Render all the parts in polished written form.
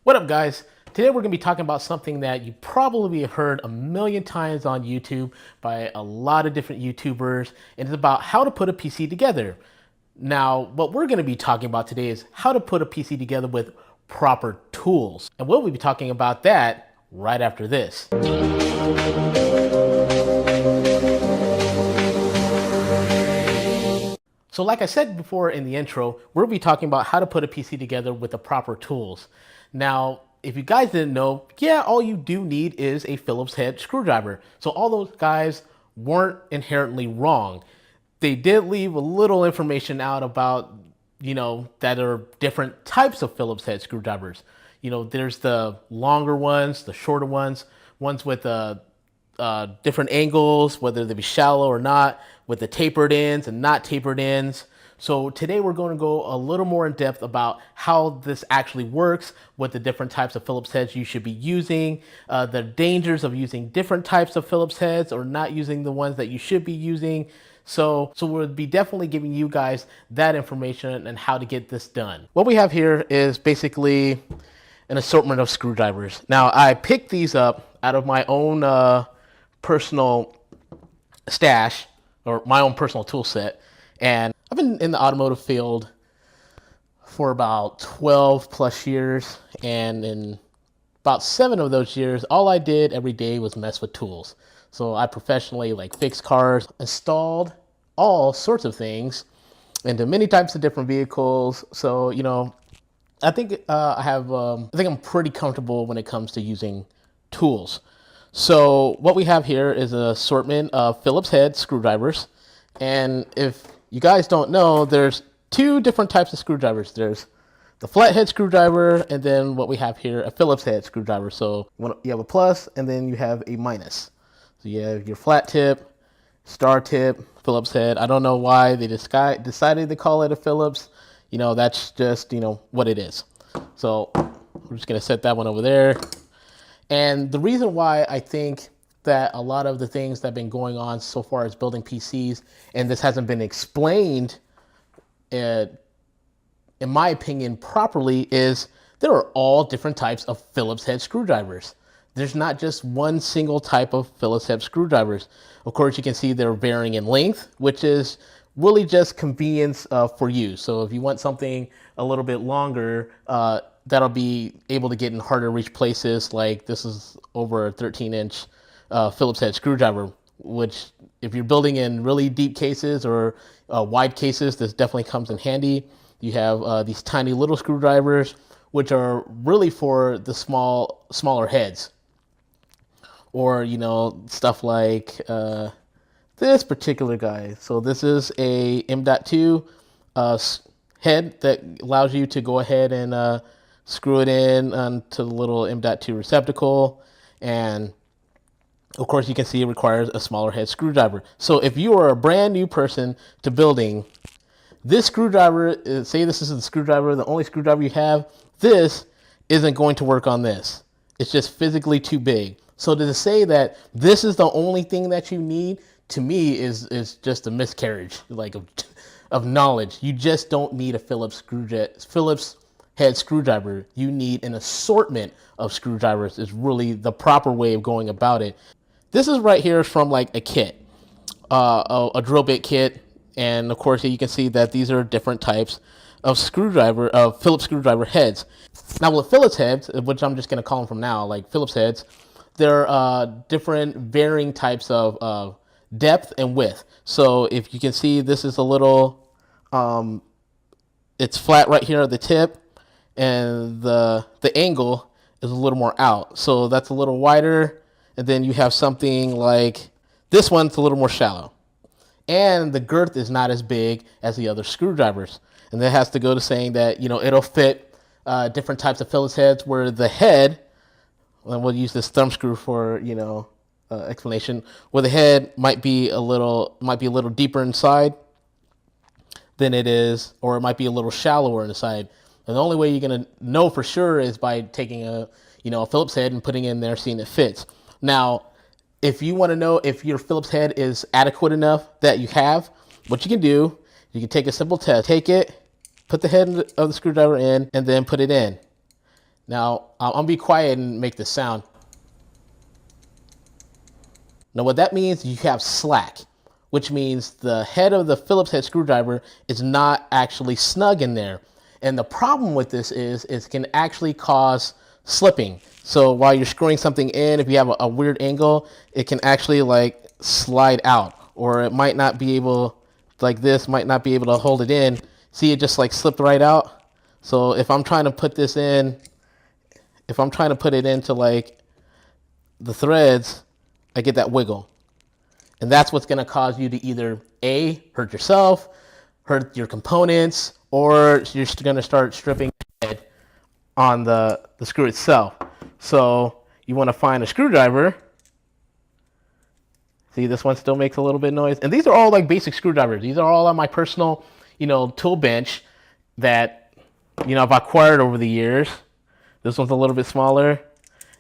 What up, guys? Today we're going to be talking about something that you probably have heard a million times on YouTube by a lot of different YouTubers, and it's about how to put a PC together. Now, what we're going to be talking about today is how to put a PC together with proper tools. And we'll be talking about that right after this. So like I said before in the intro, we'll be talking about how to put a PC together with the proper tools. Now, if you guys didn't know, yeah, all you do need is a Phillips head screwdriver. So all those guys weren't inherently wrong. They did leave a little information out about, that are different types of Phillips head screwdrivers. There's the longer ones, the shorter ones with different angles, whether they be shallow or not, with the tapered ends and not tapered ends. So today we're going to go a little more in depth about how this actually works, what the different types of Phillips heads you should be using, the dangers of using different types of Phillips heads or not using the ones that you should be using. So we'll be definitely giving you guys that information and how to get this done. What we have here is basically an assortment of screwdrivers. Now, I picked these up out of my own personal stash, or my own personal tool set, and I've been in the automotive field for about 12 plus years, and in about 7 of those years, all I did every day was mess with tools. So I professionally fixed cars, installed all sorts of things into many types of different vehicles. So, I think I'm pretty comfortable when it comes to using tools. So what we have here is an assortment of Phillips head screwdrivers. And if you guys don't know, there's 2 different types of screwdrivers. There's the flathead screwdriver, and then what we have here, a Phillips head screwdriver. So you have a plus, and then you have a minus. So you have your flat tip, star tip, Phillips head. I don't know why they decided to call it a Phillips. That's just, what it is. So we're just going to set that one over there. And the reason why I think that a lot of the things that have been going on so far as building PCs, and this hasn't been explained, in my opinion, properly, is there are all different types of Phillips head screwdrivers. There's not just one single type of Phillips head screwdrivers. Of course, you can see they're varying in length, which is really just convenience for you. So if you want something a little bit longer, that'll be able to get in harder to reach places. Like this is over a 13-inch Phillips head screwdriver, which if you're building in really deep cases or wide cases, this definitely comes in handy. You have these tiny little screwdrivers, which are really for the smaller heads. Or, stuff like this particular guy. So this is a M.2 head that allows you to go ahead and screw it in onto the little M.2 receptacle. And of course, you can see it requires a smaller head screwdriver. So if you are a brand new person to building, this screwdriver, say this is the screwdriver, the only screwdriver you have, this isn't going to work on this. It's just physically too big. So to say that this is the only thing that you need, to me, is just a miscarriage of knowledge. You just don't need a Phillips head screwdriver. You need an assortment of screwdrivers is really the proper way of going about it. This is right here from a kit, a drill bit kit. And of course, you can see that these are different types of Phillips screwdriver heads. Now with Phillips heads, which I'm just going to call them from now, like Phillips heads, there are different varying types of depth and width. So if you can see, this is a little, it's flat right here at the tip, and the angle is a little more out. So that's a little wider. And then you have something like this one's a little more shallow. And the girth is not as big as the other screwdrivers. And that has to go to saying that, it'll fit different types of Phillips heads where the head, and we'll use this thumb screw for, explanation, where the head might be a little deeper inside than it is, or it might be a little shallower inside. And the only way you're going to know for sure is by taking a Phillips head and putting it in there, seeing it fits. Now, if you want to know if your Phillips head is adequate enough that you have, what you can do, you can take a simple test. Take it, put the head of the screwdriver in, and then put it in. Now, I'll be quiet and make the sound. Now, what that means, you have slack, which means the head of the Phillips head screwdriver is not actually snug in there. And the problem with this is it can actually cause slipping. So while you're screwing something in, if you have a weird angle, it can actually like slide out, or it might not be able, like this, might not be able to hold it in. See, it just like slipped right out. So if I'm trying to put this in, if I'm trying to put it into like the threads, I get that wiggle. And that's what's going to cause you to either A, hurt yourself, hurt your components, or you're going to start stripping the head on the screw itself. So you want to find a screwdriver. See, this one still makes a little bit of noise. And these are all like basic screwdrivers. These are all on my personal, tool bench that, I've acquired over the years. This one's a little bit smaller.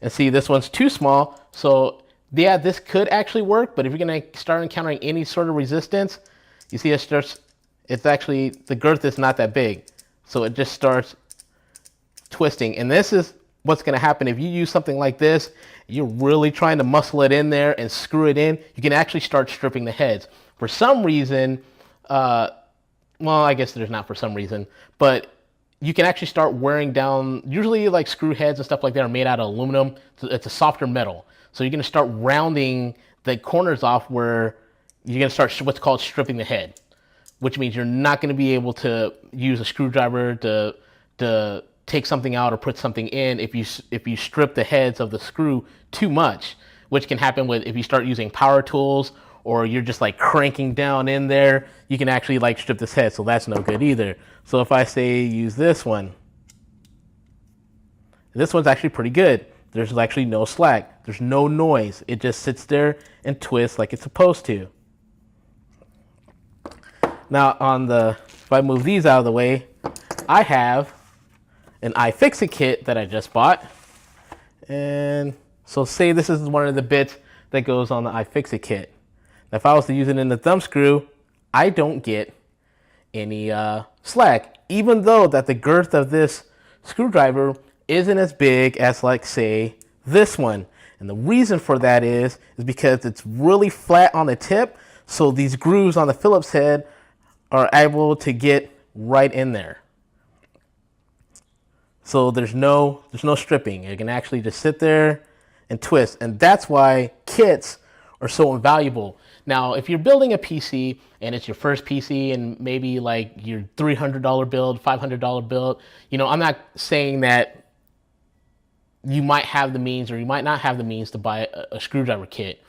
And see, this one's too small. So yeah, this could actually work, but if you're going to start encountering any sort of resistance, you see it's actually, the girth is not that big. So it just starts twisting. And this is what's going to happen if you use something like this. You're really trying to muscle it in there and screw it in. You can actually start stripping the heads. For some reason, well, I guess there's not for some reason, but you can actually start wearing down, usually like screw heads and stuff like that are made out of aluminum. So it's a softer metal. So you're going to start rounding the corners off where you're going to start what's called stripping the head, which means you're not going to be able to use a screwdriver to take something out or put something in if you strip the heads of the screw too much, which can happen if you start using power tools or you're just like cranking down in there, you can actually like strip this head. So that's no good either. So if I say use this one's actually pretty good. There's actually no slack. There's no noise. It just sits there and twists like it's supposed to. Now if I move these out of the way, I have an iFixit kit that I just bought. And so say this is one of the bits that goes on the iFixit kit. Now if I was to use it in the thumb screw, I don't get any slack, even though that the girth of this screwdriver isn't as big as like say this one. And the reason for that is because it's really flat on the tip. So these grooves on the Phillips head are able to get right in there. So there's no stripping. It can actually just sit there and twist. And that's why kits are so invaluable. Now, if you're building a PC and it's your first PC and maybe like your $300 build, $500 build, I'm not saying that you might have the means or you might not have the means to buy a screwdriver kit.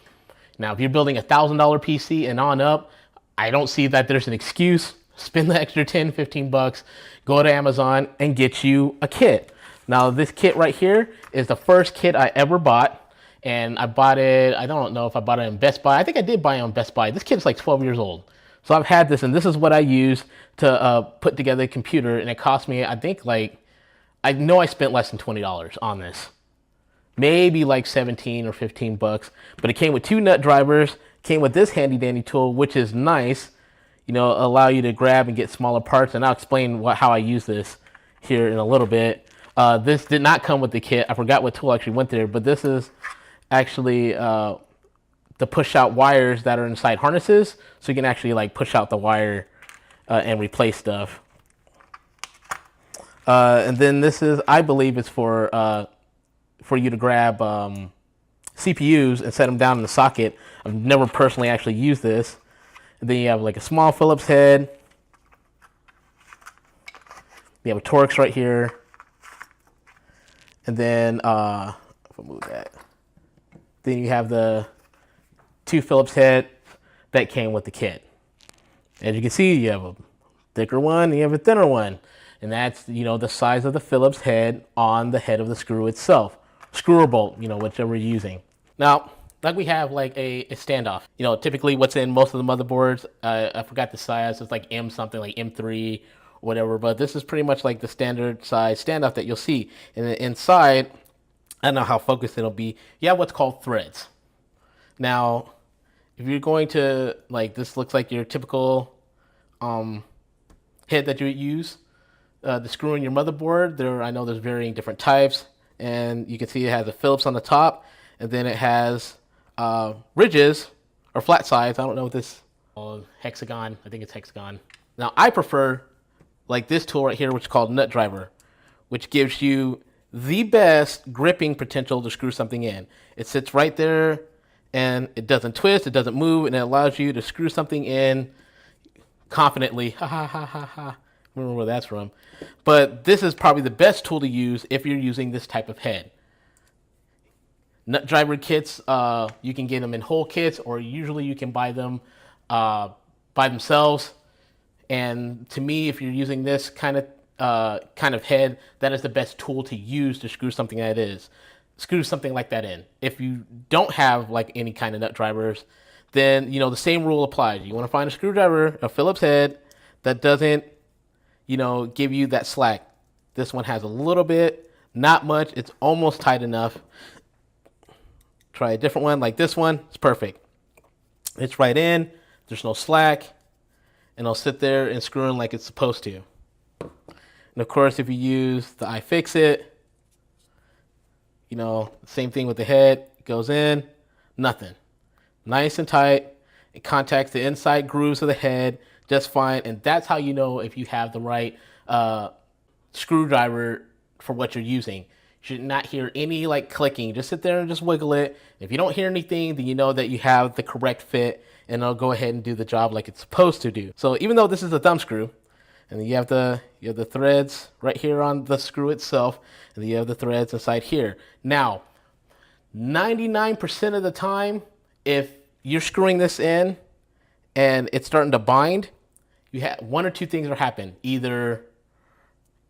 Now, if you're building a $1,000 PC and on up, I don't see that there's an excuse. Spend the extra 10, 15 bucks, go to Amazon and get you a kit. Now, this kit right here is the first kit I ever bought. And I bought it, I don't know if I bought it in Best Buy. I think I did buy it on Best Buy. This kit is like 12 years old. So I've had this, and this is what I use to put together a computer. And it cost me, I think I know I spent less than $20 on this. Maybe like 17 or 15 bucks. But it came with 2 nut drivers, came with this handy dandy tool, which is nice. Allow you to grab and get smaller parts. And I'll explain how I use this here in a little bit. This did not come with the kit. I forgot what tool actually went there, but this is actually the push out wires that are inside harnesses. So you can actually like push out the wire and replace stuff. And then this is, I believe it's for you to grab CPUs and set them down in the socket. I've never personally actually used this. And then you have like a small Phillips head. You have a Torx right here. And then, if I move that, then you have the 2 Phillips head that came with the kit. As you can see, you have a thicker one and you have a thinner one. And that's, the size of the Phillips head on the head of the screw itself. Screw or bolt, whichever you're using. Now, like we have like a standoff. Typically what's in most of the motherboards, I forgot the size, it's like M something, like M3, whatever, but this is pretty much like the standard size standoff that you'll see. And then inside, I don't know how focused it'll be, you have what's called threads. Now, if you're going to, like, this looks like your typical head that you would use. the screw in your motherboard. I know there's varying different types, and you can see it has a Phillips on the top, and then it has ridges or flat sides. I don't know what this hexagon. I think it's hexagon. Now I prefer like this tool right here, which is called nut driver, which gives you the best gripping potential to screw something in. It sits right there and it doesn't twist, it doesn't move, and it allows you to screw something in confidently. Ha ha ha ha ha. I don't remember where that's from. But this is probably the best tool to use if you're using this type of head. Nut driver kits, you can get them in whole kits, or usually you can buy them by themselves. And to me, if you're using this kind of head, that is the best tool to use to screw something screw something like that in. If you don't have like any kind of nut drivers, then the same rule applies. You want to find a screwdriver, a Phillips head that doesn't give you that slack. This one has a little bit, not much. It's almost tight enough. Try a different one like this one. It's perfect. It's right in. There's no slack. And it'll sit there and screw in like it's supposed to. And of course, if you use the iFixit, same thing with the head. It goes in, nothing. Nice and tight. It contacts the inside grooves of the head just fine. And that's how you know if you have the right screwdriver for what you're using. You should not hear any like clicking. Just sit there and just wiggle it. If you don't hear anything, then you know that you have the correct fit, and it'll go ahead and do the job like it's supposed to do. So even though this is a thumb screw, and then you have the threads right here on the screw itself, and then you have the threads inside here. Now, 99% of the time, if you're screwing this in and it's starting to bind, you have one or two things will happen. Either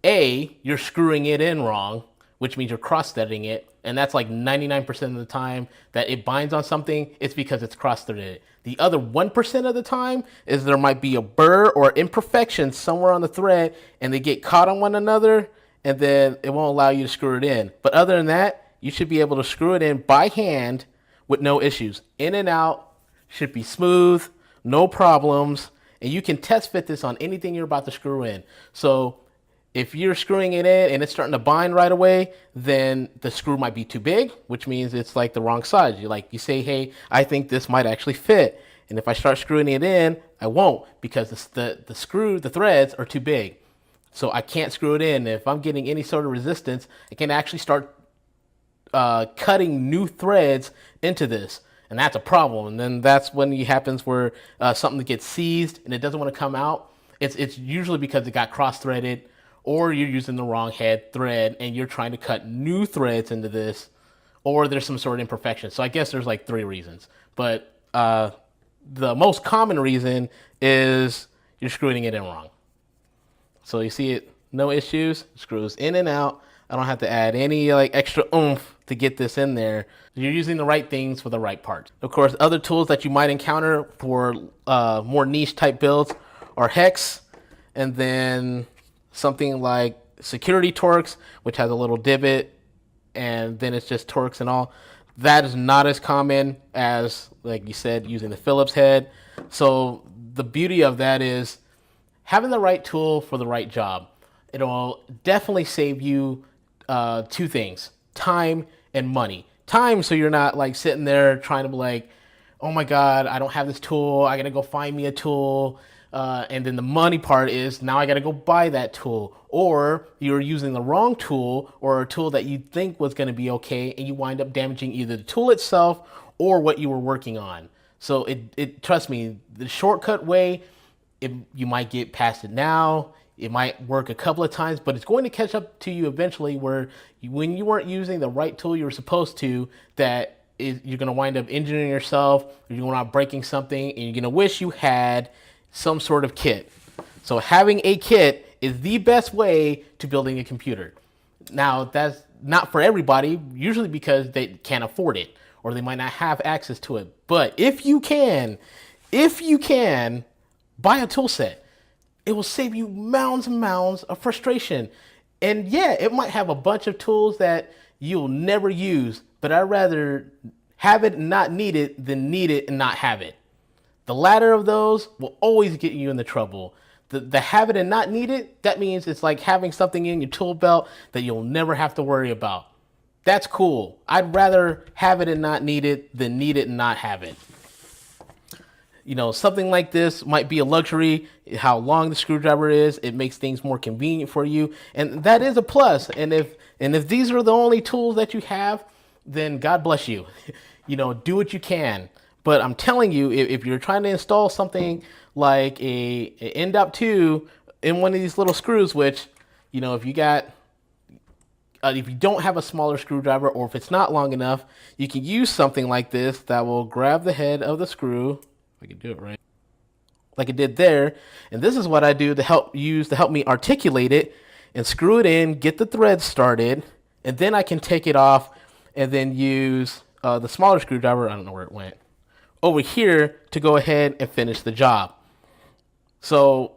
A, you're screwing it in wrong, which means you're cross-threading it, and that's like 99% of the time that it binds on something, it's because it's cross-threaded. The other 1% of the time is there might be a burr or imperfection somewhere on the thread, and they get caught on one another, and then it won't allow you to screw it in. But other than that, you should be able to screw it in by hand with no issues. In and out, should be smooth, no problems, and you can test fit this on anything you're about to screw in. So if you're screwing it in and it's starting to bind right away, then the screw might be too big, which means it's like the wrong size. You say, hey, I think this might actually fit. And if I start screwing it in, I won't, because the threads are too big. So I can't screw it in. If I'm getting any sort of resistance, I can actually start cutting new threads into this. And that's a problem. And then that's when it happens where something gets seized and it doesn't want to come out. It's usually because it got cross-threaded, or you're using the wrong head thread and you're trying to cut new threads into this, or there's some sort of imperfection. So I guess there's like 3 reasons. But the most common reason is you're screwing it in wrong. So you see it, no issues, screws in and out. I don't have to add any like extra oomph to get this in there. You're using the right things for the right parts. Of course, other tools that you might encounter for more niche type builds are hex, and then something like security Torx, which has a little divot, and then it's just Torx and all. That is not as common as, like you said, using the Phillips head. So the beauty of that is having the right tool for the right job. It'll definitely save you 2 things: time and money. Time, so you're not like sitting there trying to be like, oh my God, I don't have this tool, I gotta go find me a tool. And then the money part is now I got to go buy that tool, or you're using the wrong tool or a tool that you think was going to be okay, and you wind up damaging either the tool itself or what you were working on. So trust me, the shortcut way, you might get past it now. It might work a couple of times, but it's going to catch up to you eventually where when you weren't using the right tool you were supposed to, you're going to wind up injuring yourself, or you're going to wind up breaking something, and you're going to wish you had some sort of kit. So having a kit is the best way to building a computer. Now, that's not for everybody, usually because they can't afford it or they might not have access to it. But if you can buy a tool set, it will save you mounds and mounds of frustration. And yeah, it might have a bunch of tools that you'll never use, but I'd rather have it and not need it than need it and not have it. The latter of those will always get you into trouble. The have it and not need it, that means it's like having something in your tool belt that you'll never have to worry about. That's cool. I'd rather have it and not need it than need it and not have it. You know, something like this might be a luxury. How long the screwdriver is, it makes things more convenient for you, and that is a plus. And if these are the only tools that you have, then God bless you. You know, do what you can. But I'm telling you, if you're trying to install something like a N.2 in one of these little screws, which, you know, if you don't have a smaller screwdriver, or if it's not long enough, you can use something like this that will grab the head of the screw. If I can do it right, like it did there. And this is what I do to help me articulate it and screw it in, get the thread started, and then I can take it off and then use the smaller screwdriver, I don't know where it went, over here to go ahead and finish the job. So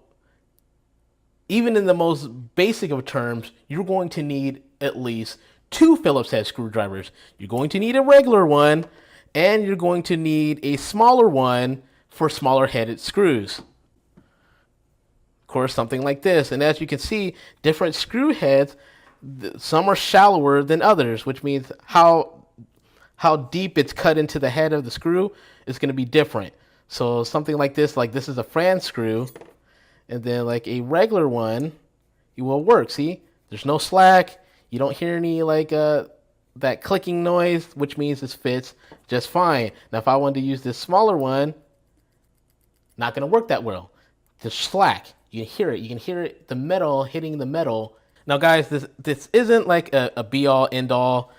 even in the most basic of terms, you're going to need at least 2 Phillips head screwdrivers. You're going to need a regular one, and you're going to need a smaller one for smaller headed screws. Of course, something like this. And as you can see, different screw heads, some are shallower than others, which means how deep it's cut into the head of the screw is going to be different. So something like this is a Fran screw, and then like a regular one, it will work. See, there's no slack. You don't hear any like that clicking noise, which means this fits just fine. Now, if I wanted to use this smaller one, not going to work that well. The slack, you can hear it. You can hear it, the metal hitting the metal. Now, guys, this isn't like a be-all, end-all.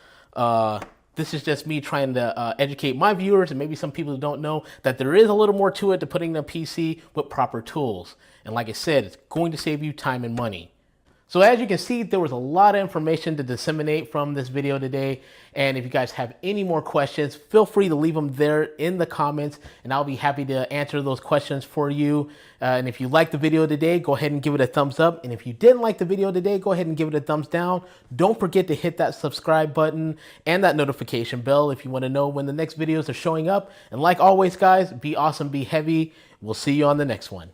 This is just me trying to educate my viewers and maybe some people who don't know that there is a little more to it to putting a PC with proper tools. And like I said, it's going to save you time and money. So as you can see, there was a lot of information to disseminate from this video today. And if you guys have any more questions, feel free to leave them there in the comments, and I'll be happy to answer those questions for you. And if you liked the video today, go ahead and give it a thumbs up. And if you didn't like the video today, go ahead and give it a thumbs down. Don't forget to hit that subscribe button and that notification bell if you want to know when the next videos are showing up. And like always, guys, be awesome, be heavy. We'll see you on the next one.